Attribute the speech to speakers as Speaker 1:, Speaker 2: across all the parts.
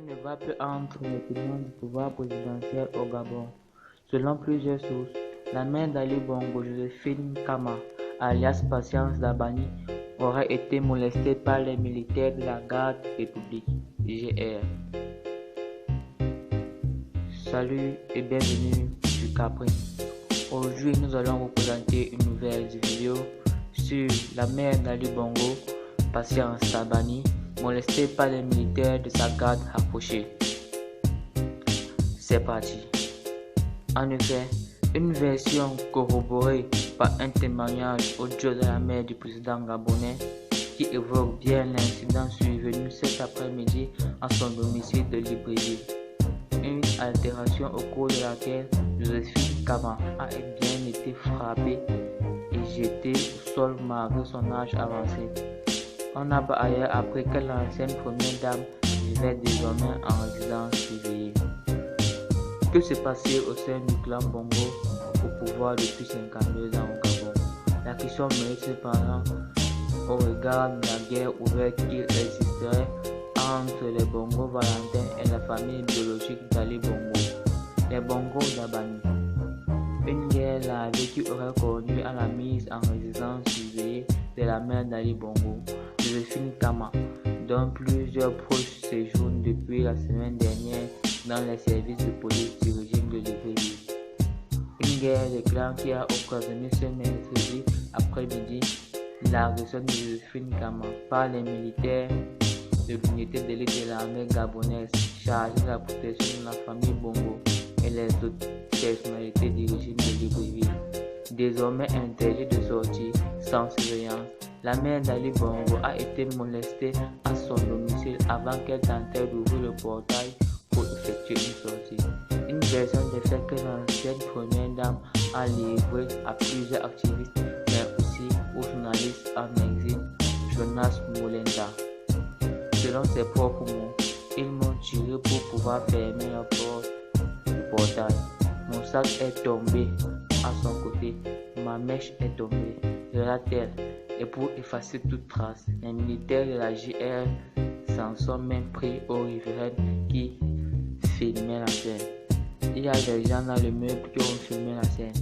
Speaker 1: ne va plus entre les tenants du pouvoir présidentiel au Gabon. Selon plusieurs sources, la mère d'Ali Bongo, Joséphine Kama, alias Patience Dabani, aurait été molestée par les militaires de la Garde République, GR. Salut et bienvenue sur Capri. Aujourd'hui, nous allons vous présenter une nouvelle vidéo sur la mère d'Ali Bongo, Patience Dabani, molestée par les militaires de sa garde rapprochée. C'est parti. En effet, une version corroborée par un témoignage audio de la mère du président gabonais qui évoque bien l'incident survenu cet après-midi à son domicile de Libreville. Une altération au cours de laquelle Joséphine Kama a bien été frappée et jetée au sol malgré son âge avancé. On a par ailleurs appris que l'ancienne première dame vivait désormais en résidence surveillée. Que s'est passé au sein du clan Bongo au pouvoir depuis 52 ans au Gabon? La question mérite cependant au regard de la guerre ouverte qu'il existerait entre les Bongo Valentin et la famille biologique d'Ali Bongo, les Bongo Dabani. Une guerre lavée qui aurait conduit à la mise en résidence surveillée de la mère d'Ali Bongo, Joséphine Kama, dont plusieurs proches séjournent depuis la semaine dernière dans les services de police du régime de Libreville. Une guerre de clans qui a occasionné ce mercredi après-midi l'agression de Joséphine Kama par les militaires de l'unité d'élite de l'armée gabonaise chargée de la protection de la famille Bongo et les autres personnalités du régime de Libreville. Désormais interdit de sortir sans surveillance, la mère d'Ali Bongo a été molestée à son domicile avant qu'elle tentait d'ouvrir le portail pour effectuer une sortie. Une version des faits que l'ancienne première dame a livrée à plusieurs activistes, mais aussi au journaliste en exil Jonas Molenda. Selon ses propres mots, ils m'ont tiré pour pouvoir fermer la porte du portail. Mon sac est tombé à son côté, ma mèche est tombée, relate-t-elle. Et pour effacer toute trace, les militaires de la JR s'en sont même pris aux riveraines qui filmaient la scène. Il y a des gens dans le meuble qui ont filmé la scène.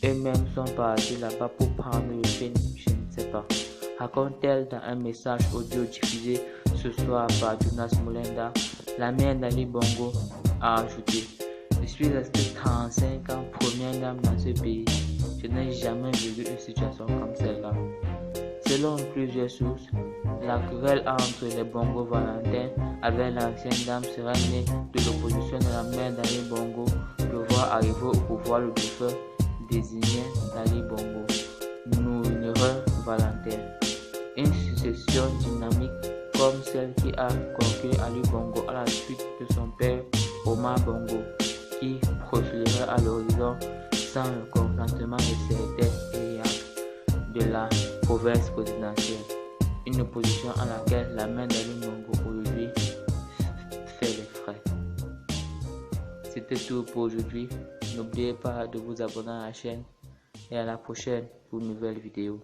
Speaker 1: Eux-mêmes sont partis là-bas pour prendre le film, je ne sais pas. Raconte-t-elle dans un message audio diffusé ce soir par Jonas Molenda. La mère d'Ali Bongo a ajouté: je suis restée 35 ans première dame dans ce pays. Je n'ai jamais vécu une situation comme celle-là. Selon plusieurs sources, la querelle entre les Bongo Valentin avec l'ancienne dame serait née de l'opposition de la mère d'Ali Bongo de voir arriver au pouvoir le défunt désigné d'Ali Bongo, Nourire Valentin. Une succession dynamique comme celle qui a conclu Ali Bongo à la suite de son père Omar Bongo, qui profilerait à l'horizon sans le consentement de certains élites de la province présidentielle. Une opposition à laquelle la main d'Ali Bongo aujourd'hui fait les frais. C'était tout pour aujourd'hui. N'oubliez pas de vous abonner à la chaîne et à la prochaine pour une nouvelle vidéo.